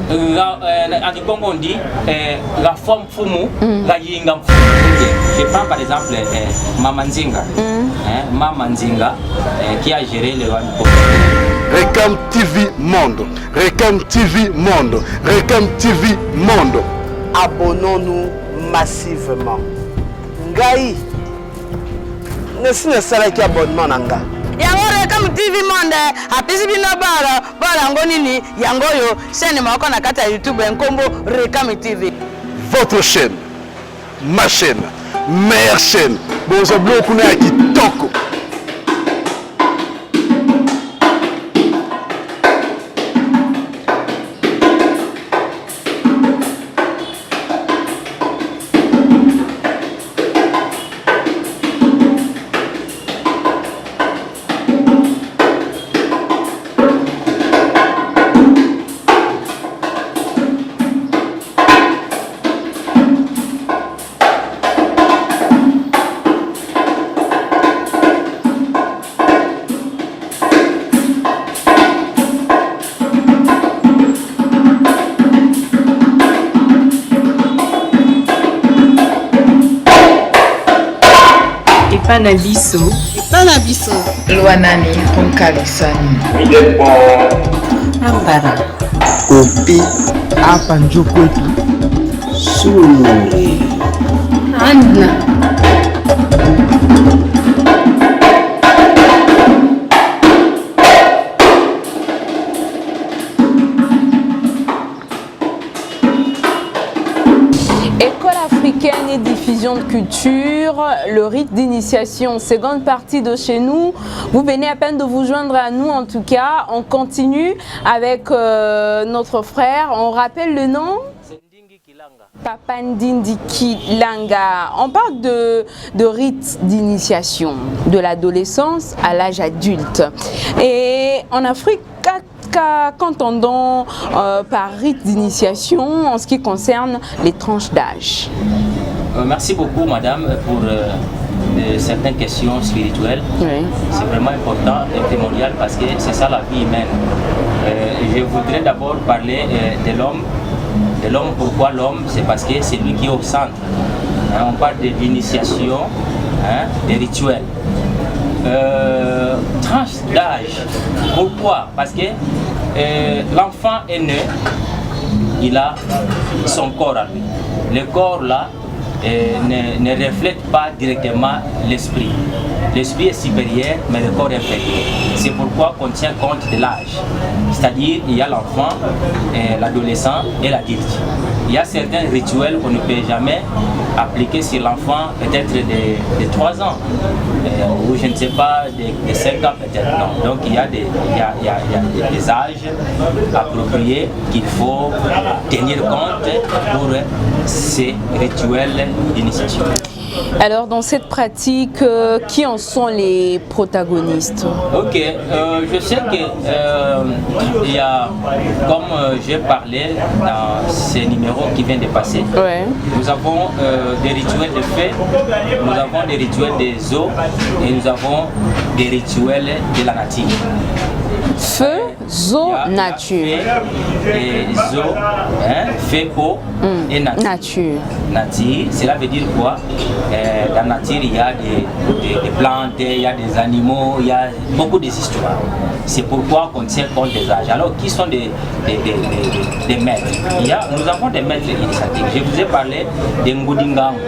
En Congo on dit la forme fumu, la yinga. Je prends par exemple Mama Nzinga, Mama Nzinga qui a géré le One Congo. Recam TV Monde, Recam TV Monde, Recam TV Monde. Abonnons-nous massivement. Ngai, ne sala ki abonnement nanga. Yango Recam TV Monde, apesi bino bara ngonini yango yo chaîne mako na kata YouTube Nkombo Recam TV. Votre chaîne, ma chaîne, meilleure chaîne. Bonjour beaucoup na kitoko. Panabiso. Panabiso. Luanani Ronkalisani. Ambara. Kopi. Apanjokwetu. Sulu. Anna. Et diffusion de culture, le rite d'initiation, seconde partie de chez nous. Vous venez à peine de vous joindre à nous en tout cas. On continue avec notre frère. On rappelle le nom? Papa Ndindi Kilanga. On parle de rite d'initiation, de l'adolescence à l'âge adulte. Et en Afrique, qu'entendons par rite d'initiation en ce qui concerne les tranches d'âge? Merci beaucoup madame pour certaines questions spirituelles. Oui. C'est vraiment important et primordial parce que c'est ça la vie humaine. Je voudrais d'abord parler de l'homme. De l'homme, pourquoi l'homme? C'est parce que c'est lui qui est au centre. On parle de l'initiation, des rituels. Tranche d'âge, pourquoi? Parce que l'enfant est né, il a son corps à lui. Le corps là ne reflète pas directement l'esprit. L'esprit est supérieur, mais le corps est inférieur. C'est pourquoi on tient compte de l'âge. C'est-à-dire, il y a l'enfant, l'adolescent et l'adulte. Il y a certains rituels qu'on ne peut jamais appliquer sur l'enfant, peut-être de 3 ans, ou je ne sais pas, de 5 ans peut-être. Non. Donc il y a des âges appropriés qu'il faut tenir compte pour ces rituels d'initiation. Alors dans cette pratique, qui en sont les protagonistes? Ok, je sais que il y a, comme j'ai parlé dans ces numéros qui viennent de passer, nous avons des rituels de feu, nous avons des rituels des eaux et nous avons des rituels de la nature. Feu, eau, nature. Et eau, feu, eau et nature. Nature, cela veut dire quoi? Dans la nature, il y a des plantes, il y a des animaux, il y a beaucoup d'histoires. C'est pourquoi on tient compte des âges. Alors, qui sont des maîtres? Nous avons des maîtres initiatiques. Je vous ai parlé des Ngudingangu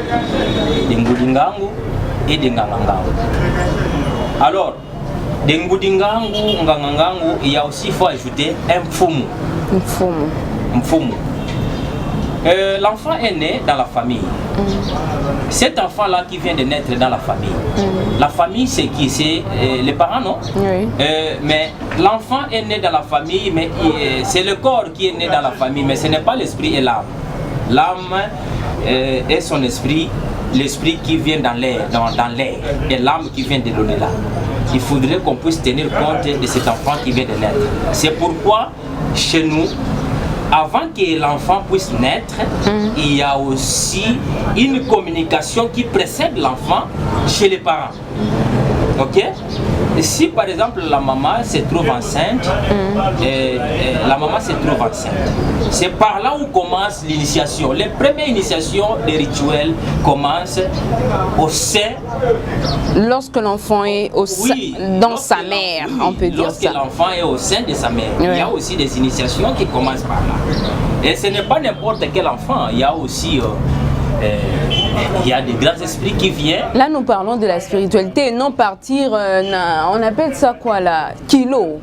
et des Ngangangangu. Alors, des Ngudingangu, Ngangangangu, il y a aussi, il faut ajouter un Mfumu. Mfumu. L'enfant est né dans la famille. Cet enfant-là qui vient de naître dans la famille. La famille, c'est qui? C'est les parents, non? Oui. Mais l'enfant est né dans la famille, mais c'est le corps qui est né dans la famille, mais ce n'est pas l'esprit et l'âme. L'âme est son esprit, l'esprit qui vient dans l'air, et l'âme qui vient de l'au-delà. Il faudrait qu'on puisse tenir compte de cet enfant qui vient de naître. C'est pourquoi, chez nous, avant que l'enfant puisse naître, il y a aussi une communication qui précède l'enfant chez les parents. Ok? Et si par exemple la maman se trouve enceinte, C'est par là où commence l'initiation. Les premières initiations des rituels commencent au sein. Lorsque l'enfant est dans sa mère, on peut dire ça. Lorsque l'enfant est au sein de sa mère, il y a aussi des initiations qui commencent par là. Et ce n'est pas n'importe quel enfant, il y a aussi il y a des grands esprits qui viennent. Là, nous parlons de la spiritualité et non partir, on appelle ça quoi là? Kilo.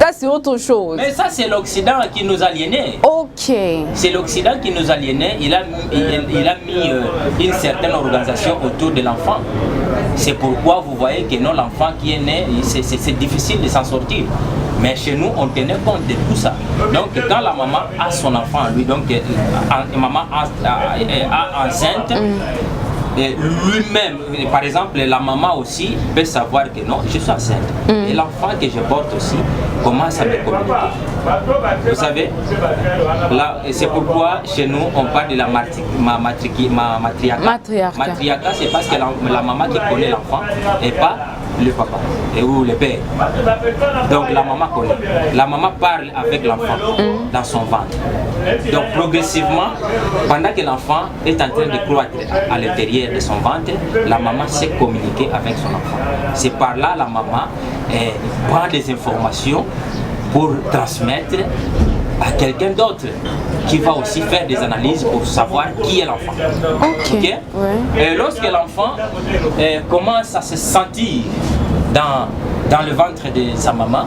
Ça, c'est autre chose. Mais ça, c'est l'Occident qui nous aliénait. Ok. C'est l'Occident qui nous aliénait. Il a mis une certaine organisation autour de l'enfant. C'est pourquoi vous voyez que non, l'enfant qui est né, c'est difficile de s'en sortir. Mais chez nous, on tenait compte de tout ça. Donc, quand la maman a son enfant, lui, donc, maman a enceinte, lui-même, par exemple, la maman aussi peut savoir que non, je suis enceinte. Et l'enfant que je porte aussi commence à me communiquer. Vous savez, là, c'est pourquoi chez nous, on parle de la matriarcat. Matriarcat, c'est parce que la maman qui connaît l'enfant et pas le papa ou le père. Donc la maman connaît. La maman parle avec l'enfant dans son ventre. Donc progressivement, pendant que l'enfant est en train de croître à l'intérieur de son ventre, la maman sait communiquer avec son enfant. C'est par là la maman prend des informations pour transmettre à quelqu'un d'autre qui va aussi faire des analyses pour savoir qui est l'enfant. Okay. Et lorsque l'enfant commence à se sentir dans le ventre de sa maman,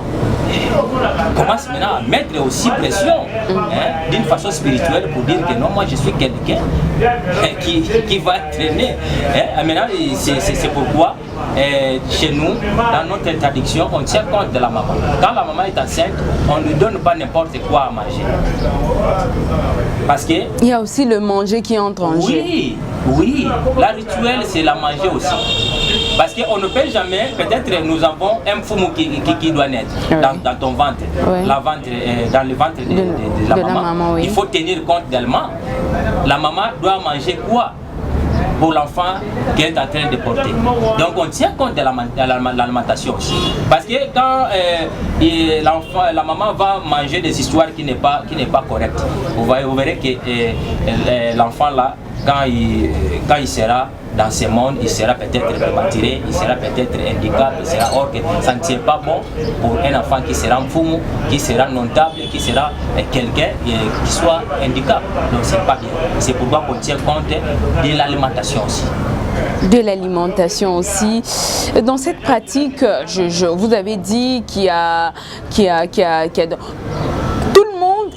commence maintenant à mettre aussi pression d'une façon spirituelle pour dire que non, moi je suis quelqu'un qui va traîner. Maintenant, c'est pourquoi chez nous, dans notre tradition, on tient compte de la maman. Quand la maman est enceinte, on ne lui donne pas n'importe quoi à manger. Parce que il y a aussi le manger qui entre en jeu. Oui, la rituel c'est la manger aussi. Parce qu'on ne peut jamais, peut-être nous avons un foumou qui doit naître dans ton ventre, dans le ventre de la maman. Il faut tenir compte d'elle-même. La maman doit manger quoi pour l'enfant qu'elle est en train de porter. Donc on tient compte de l'alimentation aussi. Parce que quand la maman va manger des histoires qui n'est pas correctes, vous verrez que l'enfant là, quand il sera dans ce monde, il sera peut-être prématuré, il sera peut-être handicapé, or que ça ne tient pas bon pour un enfant qui sera foumou, qui sera notable, qui sera quelqu'un qui soit handicapé. Donc c'est pas bien. C'est pourquoi on tient compte de l'alimentation aussi. De l'alimentation aussi. Dans cette pratique, vous avez dit qu'il y a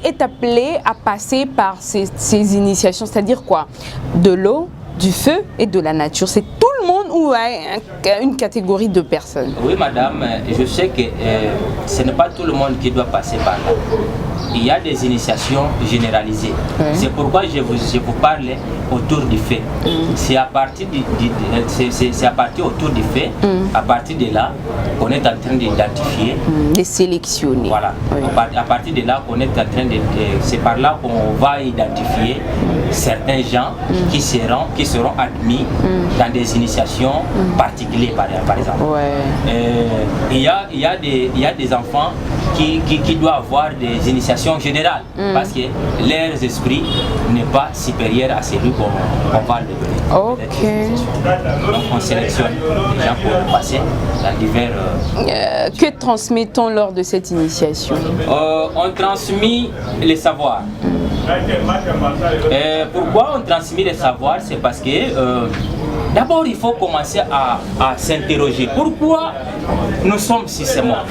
est appelé à passer par ces initiations, c'est-à-dire quoi? De l'eau, du feu et de la nature. C'est tout le monde ou une catégorie de personnes? Oui, madame, je sais que ce n'est pas tout le monde qui doit passer par là. Il y a des initiations généralisées. C'est pourquoi je vous parle autour du fait. C'est à partir autour du fait, à partir de là, qu'on est en train d'identifier. De sélectionner. Voilà. À partir de là, on est en train c'est par là qu'on va identifier certains gens qui seront admis dans des initiations particulières, par exemple. Il y a des enfants qui doivent avoir des initiations générales parce que leur esprit n'est pas supérieur à celui qu'on va le donner. Donc on sélectionne les gens pour passer dans divers... que transmettons lors de cette initiation? On transmet les savoirs. Pourquoi on transmet les savoirs? C'est parce que d'abord il faut commencer à s'interroger. Pourquoi nous sommes si ce monde?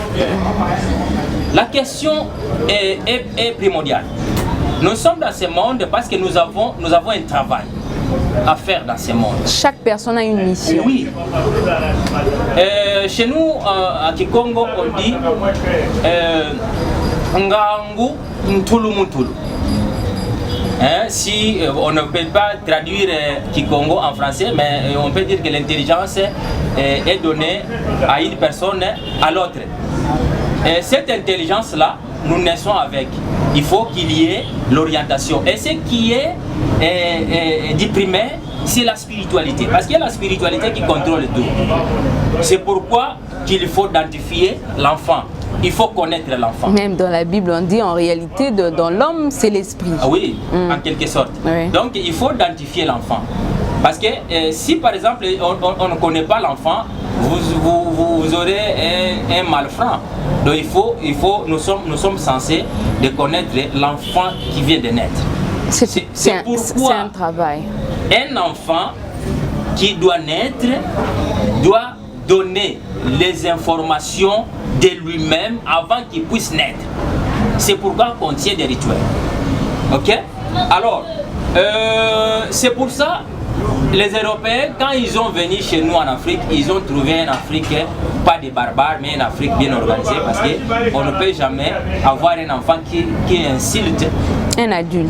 La question est primordiale. Nous sommes dans ce monde parce que nous avons un travail à faire dans ce monde. Chaque personne a une mission. Oui. Chez nous, à Kikongo, on dit Ngangu Ntulu Mutulu. Si on ne peut pas traduire Kikongo en français, mais on peut dire que l'intelligence est donnée à une personne à l'autre. Cette intelligence-là, nous naissons avec. Il faut qu'il y ait l'orientation. Et ce qui est du primaire, c'est la spiritualité. Parce qu'il y a la spiritualité qui contrôle tout. C'est pourquoi qu'il faut identifier l'enfant il faut connaître l'enfant. Même dans la Bible, on dit en réalité, dans l'homme, c'est l'esprit. Ah oui, en quelque sorte. Oui. Donc, il faut identifier l'enfant. Parce que si, par exemple, on ne connaît pas l'enfant, vous aurez un malfrat. Donc, nous sommes censés de connaître l'enfant qui vient de naître. C'est un travail. Un enfant qui doit naître doit donner les informations de lui-même avant qu'il puisse naître. C'est pourquoi on tient des rituels. Ok? Alors, c'est pour ça les Européens, quand ils sont venus chez nous en Afrique, ils ont trouvé une Afrique, pas des barbares, mais une Afrique bien organisée, parce qu'on ne peut jamais avoir un enfant qui insulte un adulte.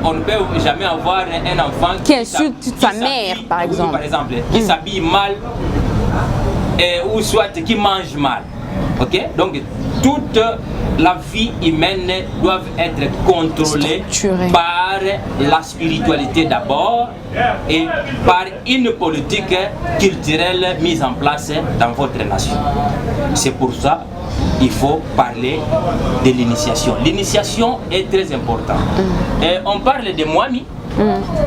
On ne peut jamais avoir un enfant qui insulte sa mère, par exemple. Par exemple, qui s'habille mal, ou soit qui mange mal. Ok? Donc, toute la vie humaine doit être contrôlée par la spiritualité d'abord et par une politique culturelle mise en place dans votre nation. C'est pour ça qu'il faut parler de l'initiation. L'initiation est très importante. On parle de Mwami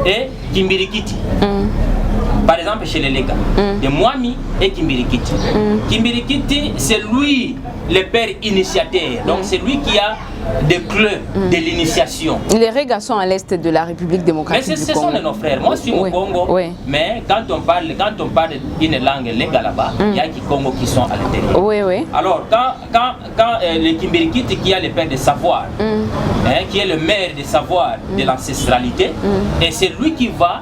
et Kimbirikiti. Par exemple, chez les Lega, de Mwami et Kimbirikiti. Kimbirikiti, c'est lui le père initiateur, donc c'est lui qui a des clés de l'initiation. Les Regas sont à l'est de la République démocratique du Congo. Mais ce sont nos frères. Moi, je suis au Congo, mais quand on parle d'une langue Lega là-bas, il y a qui Congo qui sont à l'intérieur. Oui, oui. Alors, quand le Kimbirikiti qui a le père de savoir, qui est le maire de savoir de l'ancestralité, et c'est lui qui va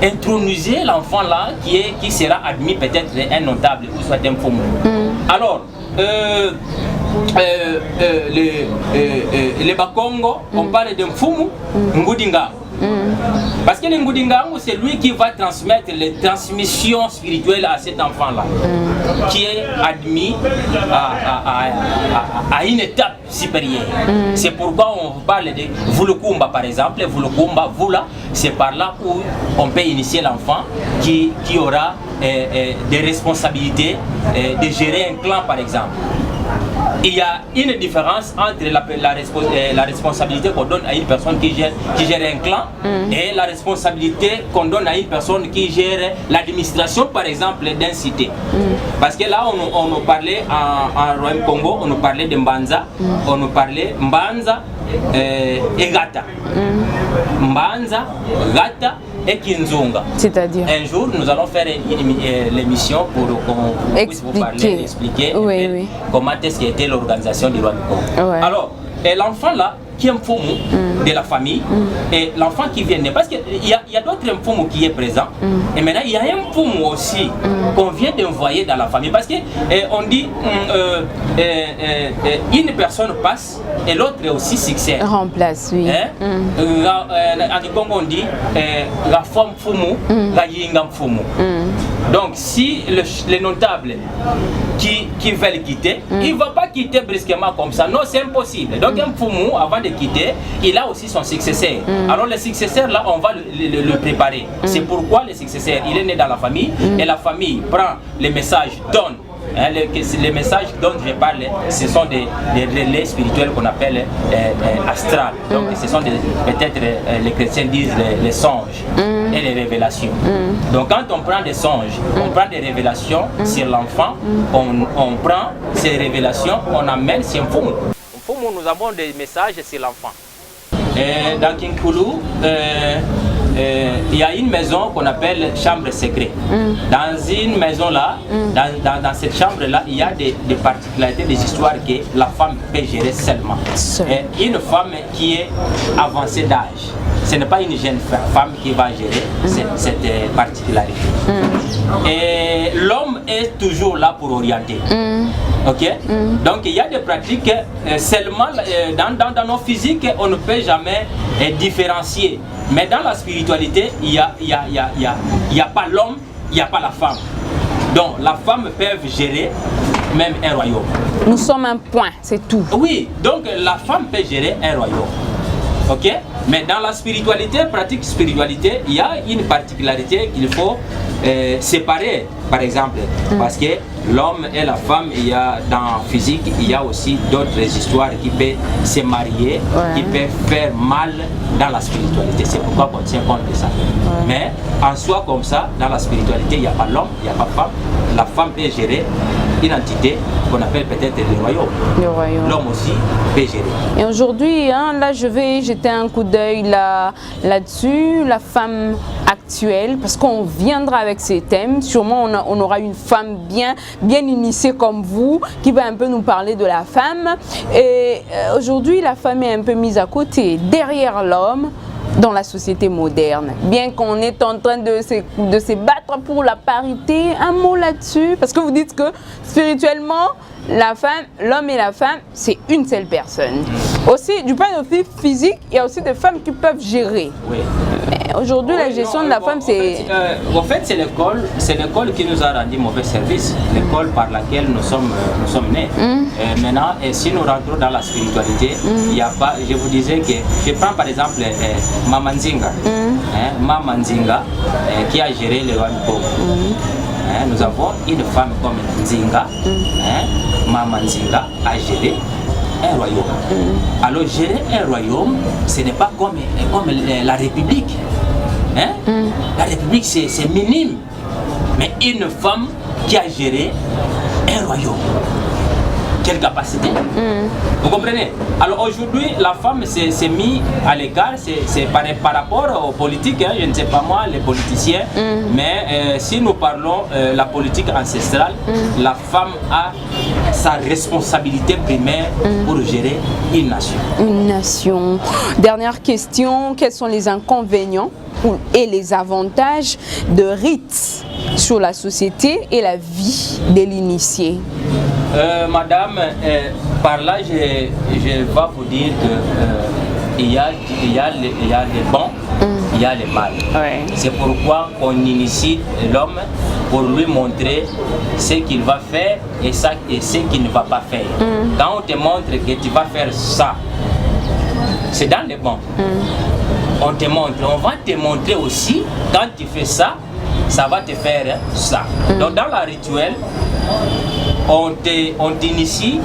introniser l'enfant là qui sera admis peut-être un notable ou soit un faux. Alors, les Bakongo, on parle d'un Fumu, Ngudinga. Parce que le Ngudinga, c'est lui qui va transmettre les transmissions spirituelles à cet enfant-là, qui est admis à une étape supérieure. C'est pourquoi on parle de Vulukumba, par exemple. Vulukumba, Vula, c'est par là où on peut initier l'enfant qui aura des responsabilités de gérer un clan, par exemple. Il y a une différence entre la responsabilité qu'on donne à une personne qui gère un clan et la responsabilité qu'on donne à une personne qui gère l'administration, par exemple, d'une cité. Parce que là, on nous parlait en Royaume Congo, on nous parlait de Mbanza, on nous parlait Mbanza et Gata. Mbanza, Gata et Kinzunga. C'est-à-dire? Un jour, nous allons faire l'émission pour qu'on puisse vous parler, expliquer comment est-ce qu'était l'organisation du roi du Congo. Alors, l'enfant là, qui est un Mfumu de la famille, et l'enfant qui vient de... Parce qu'il y a d'autres Mfumu qui est présent, et maintenant il y a un Mfumu aussi qu'on vient d'envoyer dans la famille. Parce qu'on dit une personne passe et l'autre aussi succède. Remplace, oui. En Congo on dit la femme Mfumu, la yinga Mfumu. Donc si les notables qui veulent quitter, il ne va pas quitter brusquement comme ça. Non, c'est impossible. Donc un Mfumu, avant de quitter, il a aussi son successeur. Alors le successeur là, on va le préparer. C'est pourquoi le successeur, il est né dans la famille et la famille prend les messages, donne. Les messages dont je parle, ce sont des relais spirituels qu'on appelle astral. Donc ce sont peut-être les chrétiens disent les songes et les révélations. Donc quand on prend des songes, on prend des révélations sur l'enfant, on prend ces révélations, on amène sur Mfumu. Mfumu, nous avons des messages sur l'enfant. Dans Kinkulu, il y a une maison qu'on appelle chambre secrète. Dans une maison là, dans cette chambre là, il y a des particularités, des histoires que la femme peut gérer seulement. Et une femme qui est avancée d'âge, ce n'est pas une jeune femme qui va gérer cette particularité. Et l'homme est toujours là pour orienter. Ok? Donc il y a des pratiques seulement dans nos physiques, on ne peut jamais différencier. Mais dans la spiritualité, il n'y a pas l'homme, il n'y a pas la femme. Donc la femme peut gérer même un royaume. Nous sommes un point, c'est tout. Oui, donc la femme peut gérer un royaume. Ok? Mais dans la spiritualité, pratique spiritualité, il y a une particularité qu'il faut séparer, par exemple. Parce que l'homme et la femme, il y a dans physique, il y a aussi d'autres histoires qui peuvent se marier, qui peuvent faire mal dans la spiritualité. C'est pourquoi on tient compte de ça. Mais en soi comme ça, dans la spiritualité, il n'y a pas l'homme, il n'y a pas femme. La femme peut gérer une entité qu'on appelle peut-être le royaume. Le royaume. L'homme aussi peut gérer. Et aujourd'hui, hein, là, je vais jeter un coup d'œil là-dessus, la femme actuelle, parce qu'on viendra avec ces thèmes. Sûrement, on aura une femme bien initiée comme vous, qui va un peu nous parler de la femme. Et aujourd'hui, la femme est un peu mise à côté, derrière l'homme, dans la société moderne. Bien qu'on est en train de se battre pour la parité, un mot là-dessus, parce que vous dites que spirituellement, la femme, l'homme et la femme, c'est une seule personne. Aussi, du point de vue physique, il y a aussi des femmes qui peuvent gérer. Oui. Mais aujourd'hui, la gestion de la femme, c'est... En fait, c'est l'école qui nous a rendu mauvais service, l'école par laquelle nous sommes nés. Maintenant, si nous rentrons dans la spiritualité, il n'y a pas, je vous disais que, je prends par exemple Mama Nzinga, Mama Nzinga qui a géré le royaume pauvre. Nous avons une femme comme Nzinga, Mama Nzinga a géré un royaume. Alors gérer un royaume, ce n'est pas comme la République. La République, c'est minime. Mais une femme qui a géré un royaume. Quelle capacité. Vous comprenez? Alors aujourd'hui, la femme s'est mise à l'écart, c'est par rapport aux politiques, je ne sais pas moi, les politiciens, mais si nous parlons la politique ancestrale, la femme a sa responsabilité primaire pour gérer une nation. Une nation. Dernière question, quels sont les inconvénients et les avantages de rites sur la société et la vie de l'initié? Madame, par là, je vais vous dire que il y a les bons, il y a les mal. C'est pourquoi on initie l'homme pour lui montrer ce qu'il va faire et ce qu'il ne va pas faire. Quand on te montre que tu vas faire ça, c'est dans les bons. On te montre, on va te montrer aussi, quand tu fais ça, ça va te faire ça. Donc dans la rituel, on t'initie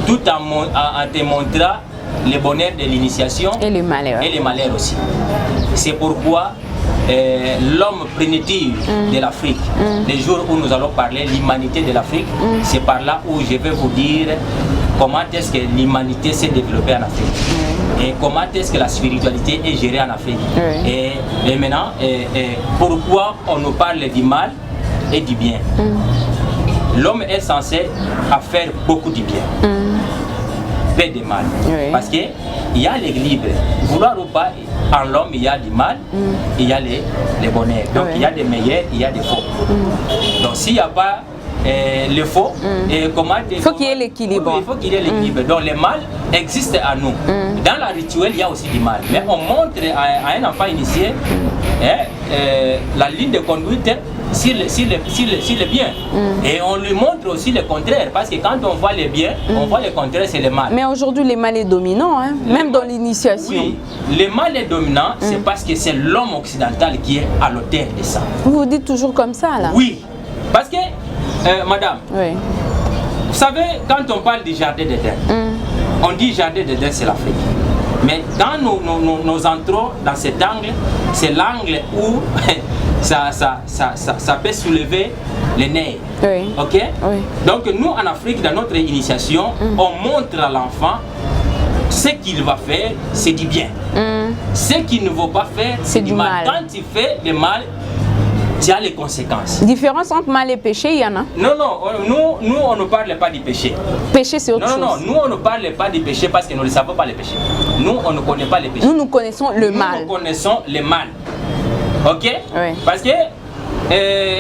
tout en te montrant le bonheur de l'initiation et les malheurs. Et les malheurs aussi. C'est pourquoi l'homme primitif de l'Afrique, les jours où nous allons parler l'humanité de l'Afrique, c'est par là où je vais vous dire comment est-ce que l'humanité s'est développée en Afrique. Et comment est-ce que la spiritualité est gérée en Afrique. Et maintenant, pourquoi on nous parle du mal et du bien. L'homme est censé faire beaucoup de bien, peu de mal. Parce qu'il y a l'équilibre. Vouloir ou pas, en l'homme il y a du mal, il y a les bonheurs. Donc il y a des meilleurs, il y a des faux. Donc s'il n'y a pas le faux, il faut qu'il y ait l'équilibre. Il faut qu'il y ait l'équilibre. Donc le mal existe à nous. Dans la rituel, il y a aussi du mal. Mais on montre à un enfant initié la ligne de conduite sur le bien. Et on lui montre aussi le contraire. Parce que quand on voit le bien, on voit le contraire, c'est le mal. Mais aujourd'hui, le mal est dominant, hein? Même dans l'initiation. Oui, le mal est dominant, c'est parce que c'est l'homme occidental qui est à l'auteur de ça. Vous dites toujours comme ça, là? Oui. Parce que, madame, vous savez, quand on parle du jardin d'Éden, on dit jardin d'Éden, c'est l'Afrique. Mais quand nous entrons dans cet angle, c'est l'angle où ça peut soulever les nerfs. Ok? Donc nous, en Afrique, dans notre initiation, on montre à l'enfant ce qu'il va faire, c'est du bien. Ce qu'il ne va pas faire, c'est du mal. Quand tu fais le mal, tu as les conséquences. Différence entre mal et péché, il y en a? Non, nous on ne parle pas du péché. Péché, c'est autre chose. Non, nous on ne parle pas du péché parce que nous ne savons pas le péché. Nous, on ne connaît pas le péché. Nous connaissons le mal. Nous connaissons le mal. Ok? Parce que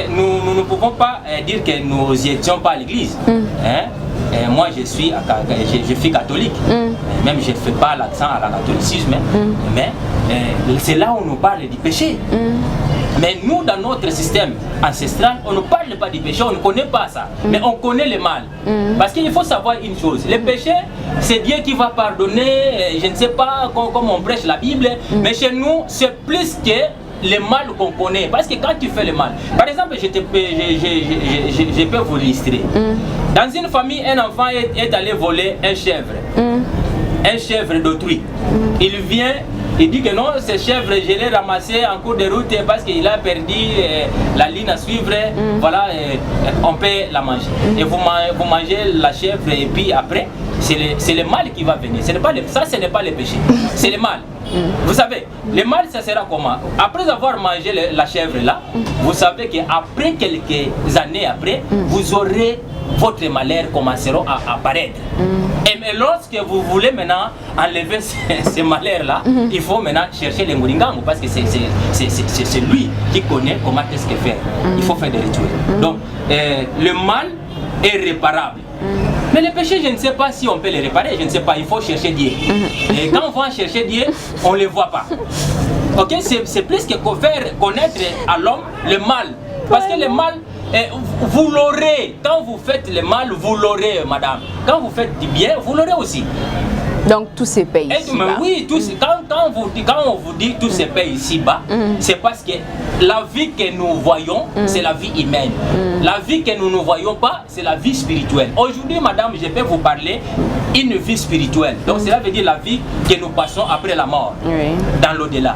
nous ne pouvons pas dire que nous n'étions pas à l'église. Moi, je suis catholique. Même je ne fais pas l'accent à la catholicisme. Mais c'est là où on nous parle du péché. Mais nous, dans notre système ancestral, on ne parle pas du péché, on ne connaît pas ça. Mais on connaît le mal. Parce qu'il faut savoir une chose. Le péché, c'est Dieu qui va pardonner. Je ne sais pas comment on prêche la Bible. Mais chez nous, c'est plus que le mal qu'on connaît. Parce que quand tu fais le mal, par exemple, je peux vous l'illustrer. Dans une famille, un enfant est allé voler un chèvre. Un chèvre d'autrui. Il vient, il dit que non, ce chèvre, je l'ai ramassé en cours de route parce qu'il a perdu la ligne à suivre. Voilà, on peut la manger. Et vous mangez la chèvre et puis après, c'est le mal qui va venir. Ce n'est pas ça, ce n'est pas le péché. C'est le mal. Vous savez, le mal, ça sera comment? Après avoir mangé la chèvre là, vous savez qu'après quelques années après, vous aurez votre malheur commenceront à apparaître. Et lorsque vous voulez maintenant enlever ce malheur-là, il faut maintenant chercher les Ngoringango parce que c'est lui qui connaît comment qu'est-ce qu'il fait. Il faut faire des rituels. Donc, le mal est réparable. Mais le péché, je ne sais pas si on peut les réparer, je ne sais pas, il faut chercher Dieu. Et quand on va chercher Dieu, on ne le voit pas. Ok, c'est plus que faire connaître à l'homme le mal. Parce que le mal, vous l'aurez. Quand vous faites le mal, vous l'aurez, madame. Quand vous faites du bien, vous l'aurez aussi. Donc tout se paye ici-bas. Oui, quand on vous dit tout se paye ici-bas, c'est parce que la vie que nous voyons, c'est la vie humaine. La vie que nous ne voyons pas, c'est la vie spirituelle. Aujourd'hui, madame, je vais vous parler une vie spirituelle. Donc cela veut dire la vie que nous passons après la mort, dans l'au-delà.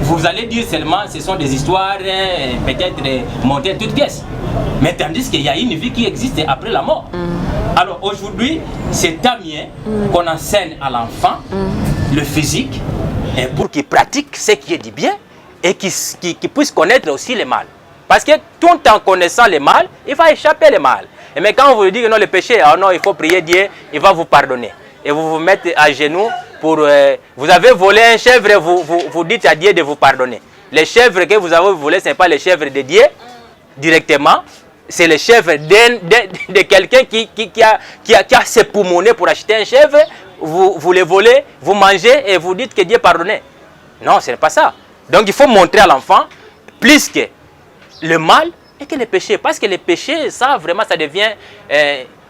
Vous allez dire seulement ce sont des histoires peut-être montées à toutes pièces. Mais tandis qu'il y a une vie qui existe après la mort. Alors aujourd'hui, c'est tant mieux qu'on enseigne à l'enfant le physique pour qu'il pratique ce qui est du bien et qu'il puisse connaître aussi le mal. Parce que tout en connaissant le mal, il va échapper le mal. Mais quand on vous dit que non, le péché, oh non, il faut prier Dieu, il va vous pardonner. Et vous vous mettez à genoux pour... vous avez volé un chèvre, vous dites à Dieu de vous pardonner. Les chèvres que vous avez volés, ce n'est pas les chèvres de Dieu directement. C'est le chèvre de quelqu'un qui a ses poumonnés pour acheter un chèvre. Vous les volez, vous mangez et vous dites que Dieu pardonne. Non, ce n'est pas ça. Donc il faut montrer à l'enfant plus que le mal et que le péché. Parce que le péché, ça vraiment, ça devient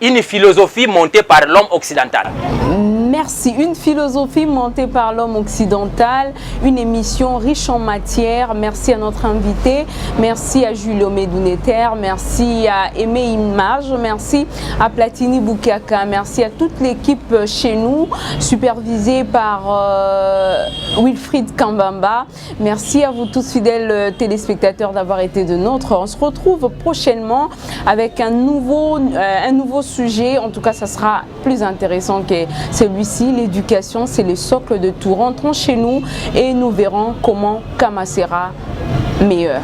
une philosophie montée par l'homme occidental. Merci. Une philosophie montée par l'homme occidental, une émission riche en matière. Merci à notre invité, merci à Julio Medouneter, merci à Aimé Image, merci à Platini Boukaka, merci à toute l'équipe chez nous, supervisée par Wilfried Kambamba. Merci à vous tous fidèles téléspectateurs d'avoir été de nôtres. On se retrouve prochainement avec un nouveau sujet. En tout cas, ça sera plus intéressant que celui-ci. L'éducation, c'est le socle de tout. Rentrons chez nous et nous verrons comment Kama sera meilleur.